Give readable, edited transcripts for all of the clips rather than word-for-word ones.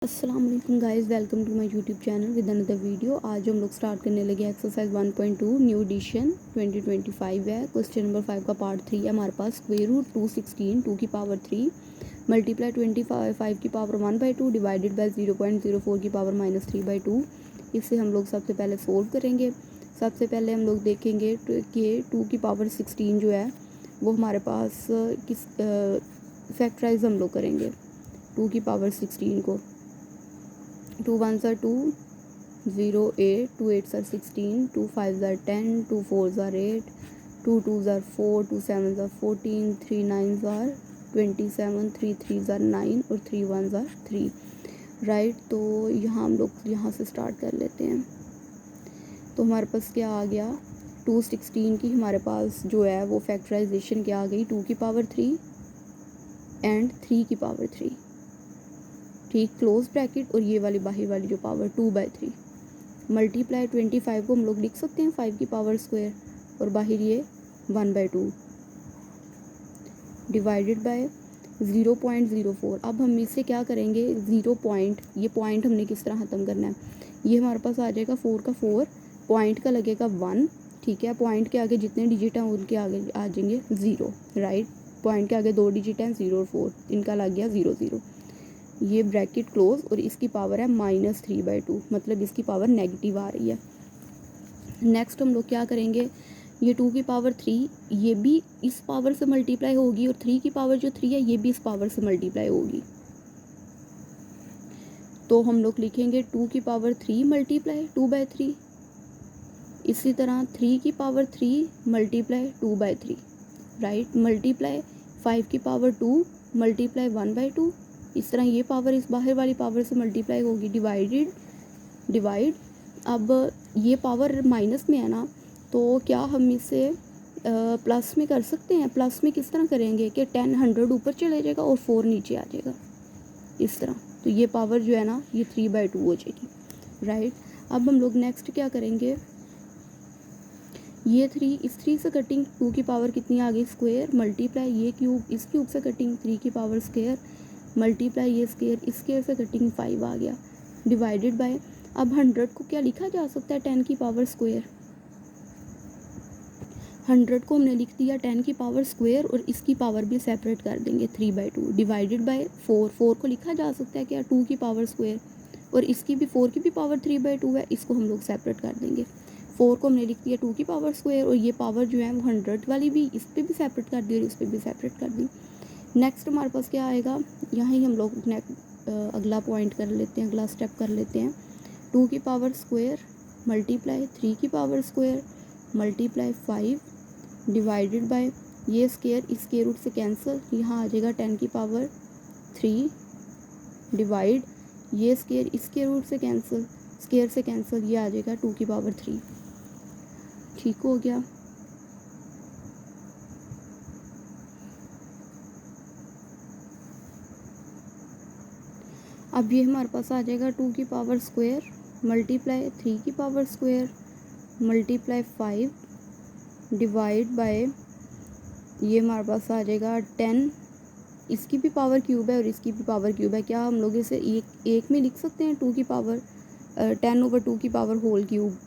अस्सलाम वालेकुम guys, welcome to my YouTube channel with another video. आज हम लोग स्टार्ट करने लगे एक्सरसाइज 1.2 न्यू एडिशन 2025 है। क्वेश्चन नंबर 5 का पार्ट 3 है हमारे पास। स्क्वायर रूट 216 2 की पावर 3 मल्टीप्लाई 25 5 की पावर 1/2 डिवाइडेड बाय 0.04 की पावर -3/2। इसे हम लोग सबसे पहले सोल्व करेंगे। सबसे पहले हम लोग देखेंगे कि 2 की पावर 16 जो है वो हमारे पास किस फैक्टराइज हम लोग करेंगे 2 की पावर 16 को। 2 1s are 2, 0 8, 2 8s are 16, 2 5s are 10, 2 4s are 8, 2 2s are 4, 2 7s are 14, 3 9s are 27, 3 3s are 9 और 3 1s are 3। राइट, तो यहाँ हम लोग यहाँ से स्टार्ट कर लेते हैं। तो हमारे पास क्या आ गया, 216 की हमारे पास जो है वो फैक्टराइजेशन क्या आ गई, 2 की पावर 3 एंड 3 की पावर 3। ठीक, क्लोज ब्रैकेट, और ये वाली बाहर वाली जो पावर 2/3 मल्टीप्लाई 25 को हम लोग लिख सकते हैं 5 की पावर स्क्वायर और बाहर ये 1/2 डिवाइडेड बाय 0.04। अब हम इससे क्या करेंगे, 0 पॉइंट, ये पॉइंट हमने किस तरह ख़त्म करना है, ये हमारे पास आ जाएगा 4 का 4, पॉइंट का लगेगा 1। ठीक है, पॉइंट के आगे जितने डिजिट हैं उनके आगे आ जाएंगे 0। राइट, पॉइंट के आगे 2 डिजिट हैं 0 और 4, इनका लग गया 0 0। ये ब्रैकेट क्लोज और इसकी पावर है -3/2, मतलब इसकी पावर नेगेटिव आ रही है। नेक्स्ट हम लोग क्या करेंगे, ये 2 की पावर 3 ये भी इस पावर से मल्टीप्लाई होगी और 3 की पावर जो 3 है ये भी इस पावर से मल्टीप्लाई होगी। तो हम लोग लिखेंगे 2 की पावर 3 मल्टीप्लाई 2/3। इसी तरह 3 की पावर 3 मल्टीप्लाई 2/3। राइट, मल्टीप्लाई 5 की पावर 2 मल्टीप्लाई 1/2। इस तरह ये पावर इस बाहर वाली पावर से मल्टीप्लाई होगी, डिवाइड। अब ये पावर माइनस में है ना, तो क्या हम इसे प्लस में कर सकते हैं। प्लस में किस तरह करेंगे कि 10 100 ऊपर चले जाएगा और 4 नीचे आ जाएगा, इस तरह। तो ये पावर जो है ना ये 3/2 हो जाएगी। राइट, अब हम लोग नेक्स्ट क्या करेंगे, ये 3 इस 3 से कटिंग, 2 की पावर कितनी आ गई स्क्वायर, मल्टीप्लाई ये क्यूब इस क्यूब से कटिंग 3 की पावर स्क्वायर, मल्टीप्लाई ये स्क्वायर इस स्क्वायर से कटिंग 5 आ गया, डिवाइडेड बाय। अब 100 को क्या लिखा जा सकता है 10 की पावर स्क्वायर। 100 को हमने लिख दिया 10 की पावर स्क्वायर और इसकी पावर भी सेपरेट कर देंगे 3/2, डिवाइडेड बाय 4 को लिखा जा सकता है क्या 2 की पावर स्क्वायर और इसकी भी 4 की भी पावर 3/2 है, इसको हम लोग सेपरेट कर देंगे। 4 को हमने लिख दिया 2 की पावर स्क्वायर और ये पावर जो है वो 100 वाली भी इस पर भी सेपरेट कर दी और इस पर भी सेपरेट कर दी। नेक्स्ट हमारे पास क्या आएगा, यहाँ ही हम लोग अगला पॉइंट कर लेते हैं, अगला स्टेप कर लेते हैं। 2 की पावर स्क्वायर मल्टीप्लाई 3 की power square multiply 5 divided by ये स्क्वायर इस स्क्वायर रूट से कैंसिल, यहाँ आ जाएगा 10 की पावर 3 डिवाइड ये स्क्वायर इस स्क्वायर रूट से कैंसिल, स्क्वायर से कैंसिल, ये आ जाएगा 2 की पावर 3। ठीक हो गया। अब ये हमारे पास आ जाएगा 2 की पावर स्क्वायर मल्टीप्लाई 3 की power square multiply 5 divide by ये हमारे पास आ जाएगा 10, इसकी भी पावर क्यूब है और इसकी भी पावर क्यूब है। क्या हम लोग इसे एक में लिख सकते हैं 2 की पावर 10/2 की पावर होल क्यूब।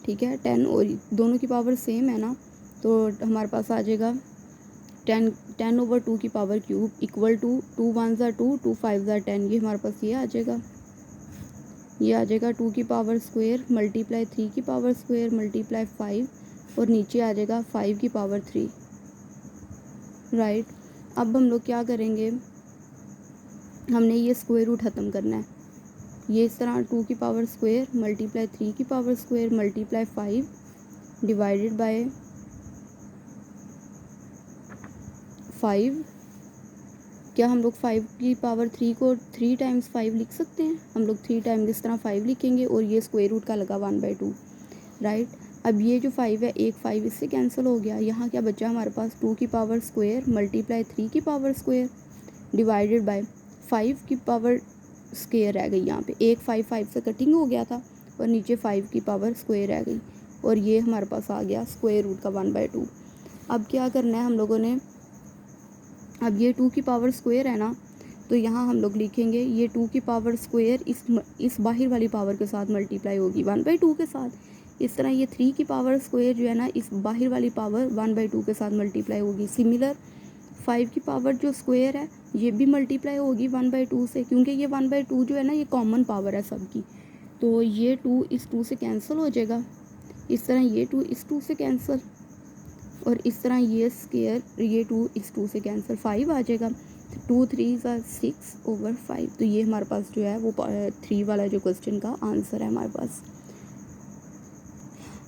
ठीक है, 10 और दोनों की पावर सेम है ना, तो हमारे पास आ जाएगा 10/2 की power cube equal to 2 1s are 2, 2 5s are 10। ये हमारे पास ये आ जाएगा, ये आ जाएगा 2 की पावर स्क्वायर मल्टीप्लाई 3 की पावर स्क्वायर मल्टीप्लाई 5 और नीचे आ जाएगा 5 की पावर 3। राइट, अब हम लोग क्या करेंगे, हमने ये स्क्वायर रूट ख़त्म करना है। ये इस तरह 2 की पावर स्क्वायर मल्टीप्लाई 3 की power square multiply 5 divided by 5। क्या हम लोग 5 की पावर 3 को 3 टाइम्स 5 लिख सकते हैं, हम लोग 3 टाइम्स इस तरह 5 लिखेंगे और ये स्क्वायर रूट का लगा 1/2। राइट, अब ये जो 5 है एक 5 इससे कैंसिल हो गया, यहाँ क्या बचा हमारे पास 2 की पावर स्क्वायर मल्टीप्लाई 3 की पावर स्क्वायर डिवाइडेड बाय 5 की पावर स्क्वायर रह गई। यहाँ पे एक 5 से कटिंग हो गया था और नीचे 5 की पावर स्क्वायर रह गई और ये हमारे पास आ गया स्क्वायर रूट का 1/2। अब क्या करना है हम लोगों ने, अब ये 2 की पावर स्क्वायर है ना, तो यहाँ हम लोग लिखेंगे ये 2 की पावर स्क्वायर इस बाहर वाली पावर के साथ मल्टीप्लाई होगी 1/2 के साथ। इस तरह ये 3 की पावर स्क्वायर जो है ना इस बाहर वाली पावर 1/2 के साथ मल्टीप्लाई होगी। सिमिलर 5 की पावर जो स्क्वायर है ये भी मल्टीप्लाई होगी 1/2 से, क्योंकि ये 1/2 जो है ना ये कॉमन पावर है सबकी। तो ये 2 इस 2 से कैंसिल हो जाएगा, इस तरह ये 2 इस 2 से कैंसिल, और इस तरह ये स्क्वायर ये 2 इस 2 से कैंसिल, 5 आ जाएगा। 2 3 6/5। तो ये हमारे पास जो है वो 3 वाला जो क्वेश्चन का आंसर है हमारे पास।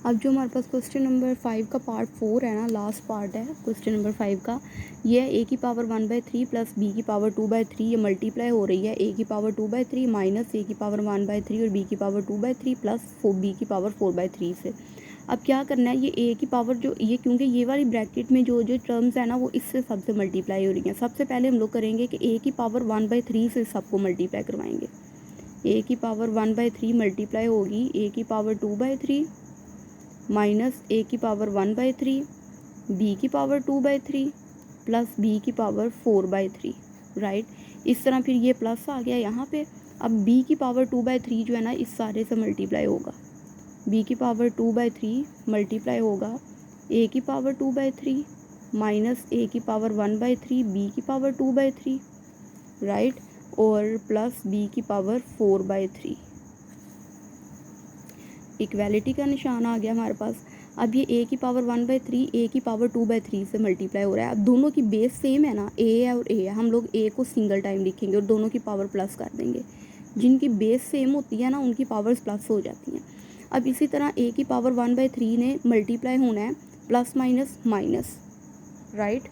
अब जो हमारे पास क्वेश्चन नंबर 5 का पार्ट 4 है ना, लास्ट पार्ट है क्वेश्चन नंबर 5 का। ये a की पावर 1/3 प्लस b की पावर 2/3, ये मल्टीप्लाई हो रही है a की पावर 2/3 माइनस a की पावर 1/3 और b की पावर 2/3 प्लस b की पावर 4/3 से। अब क्या करना है, ये a की पावर जो ये, क्योंकि ये वाली ब्रैकेट में जो जो टर्म्स है ना वो इससे सबसे मल्टीप्लाई हो रही हैं। सबसे पहले हम लोग करेंगे कि a की पावर 1/3 से सबको मल्टीप्लाई करवाएंगे। a की पावर 1/3 मल्टीप्लाई होगी a की पावर 2/3 माइनस a की पावर 1/3, b की पावर 2/3 प्लस b की पावर 4/3, राइट। इस तरह फिर ये प्लस आ गया यहाँ पे। अब b की पावर 2/3 जो है ना इस सारे से मल्टीप्लाई होगा। b की पावर 2/3 मल्टीप्लाई होगा a की पावर 2/3 माइनस a की पावर 1/3 b की पावर 2/3, राइट, और प्लस b की पावर 4/3। इक्वालिटी का निशान आ गया हमारे पास। अब ये a की पावर 1/3 a की पावर 2/3 से मल्टीप्लाई हो रहा है। अब दोनों की बेस सेम है ना, a है और a है, हम लोग a को सिंगल टाइम लिखेंगे और दोनों की पावर प्लस कर देंगे। जिनकी बेस सेम होती है ना उनकी पावर्स प्लस हो जाती हैं। अब इसी तरह a की पावर 1/3 ने मल्टीप्लाई होना है प्लस माइनस माइनस, राइट,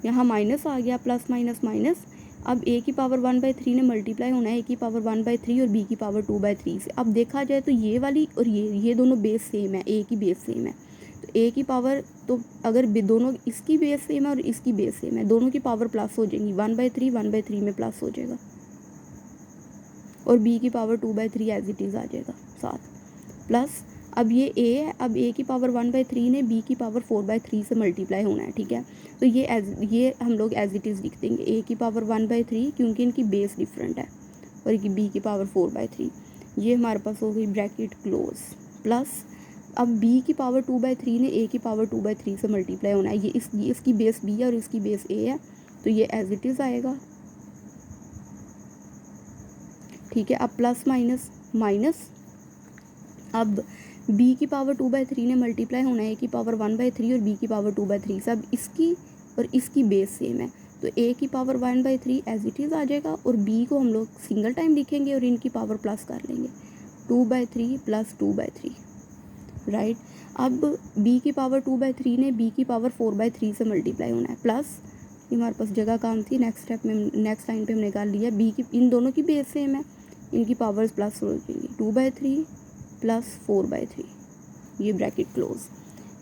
यहाँ माइनस आ गया, प्लस माइनस माइनस। अब a की पावर 1/3 ने मल्टीप्लाई होना है a की पावर 1/3 और b की पावर 2/3 से। अब देखा जाए तो ये वाली और ये दोनों बेस सेम है, a की बेस सेम है, तो a की पावर, तो अगर दोनों इसकी बेस सेम है और इसकी बेस सेम है, दोनों की पावर प्लस हो जाएंगी। 1/3 में प्लस हो जाएगा और b की पावर 2/3 एज इट इज़ आ जाएगा साथ, प्लस अब ये a है, अब a की पावर 1/3 ने b की पावर 4/3 से मल्टीप्लाई होना है, ठीक है। तो ये हम लोग एज इट इज़ लिख देंगे a की पावर 1/3 क्योंकि इनकी बेस डिफरेंट है, और b की पावर 4/3। ये हमारे पास हो गई ब्रैकेट क्लोज, प्लस अब b की पावर 2/3 ने a की पावर 2/3 से मल्टीप्लाई होना है। ये इसकी बेस b है और इसकी बेस a है, तो ये एज इट इज़ आएगा, ठीक है। अब प्लस माइनस माइनस, अब b की पावर 2/3 ने मल्टीप्लाई होना है a की पावर 1/3 और b की पावर 2/3 से। अब इसकी और इसकी बेस सेम है, तो a की पावर 1/3 एज इट इज़ आ जाएगा और b को हम लोग सिंगल टाइम लिखेंगे और इनकी पावर प्लस कर लेंगे 2/3 प्लस 2/3, राइट। अब b की पावर 2/3 ने b की पावर 4/3 से मल्टीप्लाई होना है, प्लस ये हमारे पास जगह काम थी, नेक्स्ट स्टेप में नेक्स्ट लाइन पे हमने निकाल लिया। b की इन दोनों की बेस सेम है, इनकी पावर्स प्लस हो जाएंगी 2/3 प्लस 4/3, ये ब्रैकेट क्लोज,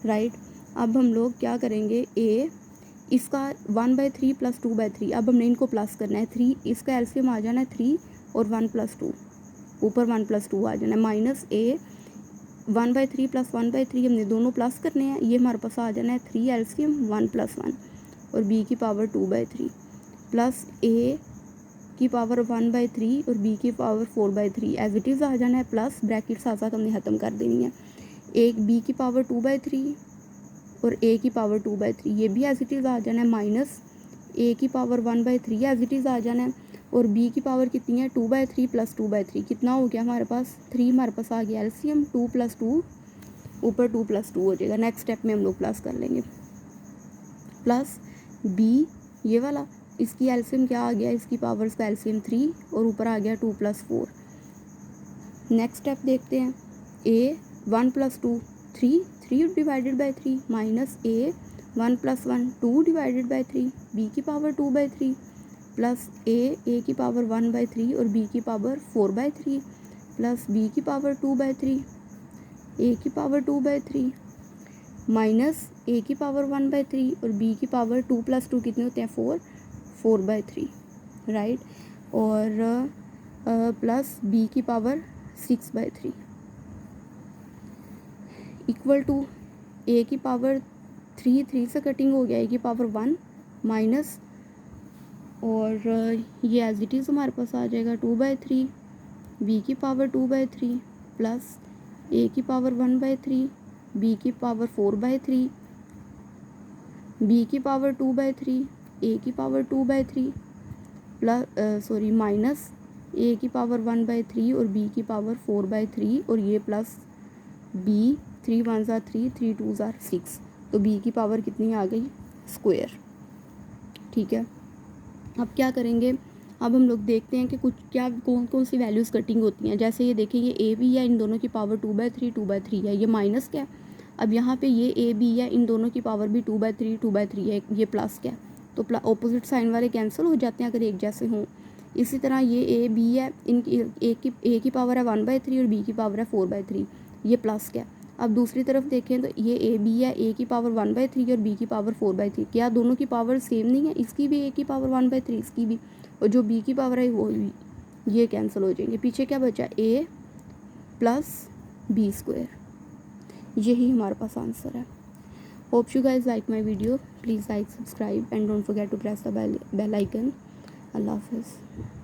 राइट। अब हम लोग क्या करेंगे, a इसका 1/3 प्लस 2/3, अब हमने इनको प्लस करना है। 3 इसका एलसीएम आ जाना है 3 और 1 + 2, ऊपर 1 + 2 आ जाना है, माइनस a 1/3 प्लस 1/3 हमने दोनों प्लस करने हैं। ये हमारे पास आ जाना है 3 एलसीएम 1 + 1 और b की पावर 2/3 प्लस a की पावर 1/3 और b की पावर 4/3 एज इट इज़ आ जाना है, प्लस ब्रैकेट साथ साथ हमने ख़त्म कर देनी है। एक b की पावर 2/3 और a की पावर 2/3 ये भी एज इट इज़ आ जाना है, माइनस a की पावर 1/3 एज इट इज़ आ जाना है, और b की पावर कितनी है 2/3 प्लस 2/3 कितना हो गया हमारे पास 3, हमारे पास आ गया एलसीएम 2 + 2 ऊपर 2 + 2 हो जाएगा। नेक्स्ट स्टेप में हम लोग प्लस कर लेंगे, प्लस b ये वाला, इसकी एलसीएम क्या आ गया, इसकी पावर्स का एलसीएम 3 और ऊपर आ गया 2 + 4। नेक्स्ट स्टेप देखते हैं, a 1 + 2 3 divided by 3 minus a 1 + 1 2 divided by 3 b की पावर 2/3 प्लस a की पावर 1/3 और b की पावर 4/3 प्लस b की पावर 2/3 a की पावर 2/3 माइनस a की पावर 1/3 और b की पावर 2 + 2 कितने होते हैं 4/3, राइट, और प्लस b की पावर 6/3 इक्वल टू a की पावर 3 से कटिंग हो गया, a की पावर 1 माइनस और ये एज इट इज़ हमारे पास आ जाएगा 2/3 बी की पावर 2/3 प्लस ए की पावर 1/3 बी की पावर 4/3 बी की पावर 2/3 ए की पावर 2/3 प्लस माइनस ए की पावर 1/3 और बी की पावर 4/3 और ये प्लस बी 3 1 ज़ा 3 3 2 ज़ा 6। तो बी की पावर कितनी आ गई स्क्वायर। ठीक है, अब क्या करेंगे, अब हम लोग देखते हैं कि कुछ क्या कौन कौन सी वैल्यूज़ कटिंग होती हैं। जैसे ये देखिए ये ए बी है, इन दोनों की पावर 2/3 है, ये माइनस क्या है। अब यहाँ पे ये ए बी है, इन दोनों की पावर भी 2/3 है, ये प्लस क्या है। तो ऑपोजिट साइन वाले कैंसिल हो जाते हैं अगर एक जैसे हों। इसी तरह ये ए बी है, इनकी ए की पावर है 1/3 और बी की पावर है 4/3, ये प्लस क्या है। अब दूसरी तरफ देखें तो ये ए बी है, ए की पावर 1/3 और बी की पावर 4/3, क्या दोनों की पावर सेम नहीं है। इसकी भी ए की पावर 1/3, इसकी भी, और जो बी की पावर है वो भी, ये कैंसिल हो जाएंगे। पीछे क्या बचा, ए प्लस बी स्क्वायर, यही हमारे पास आंसर है। Hope you guys like my video, please like, subscribe and don't forget to press the bell icon. अल्लाह हाफिज़।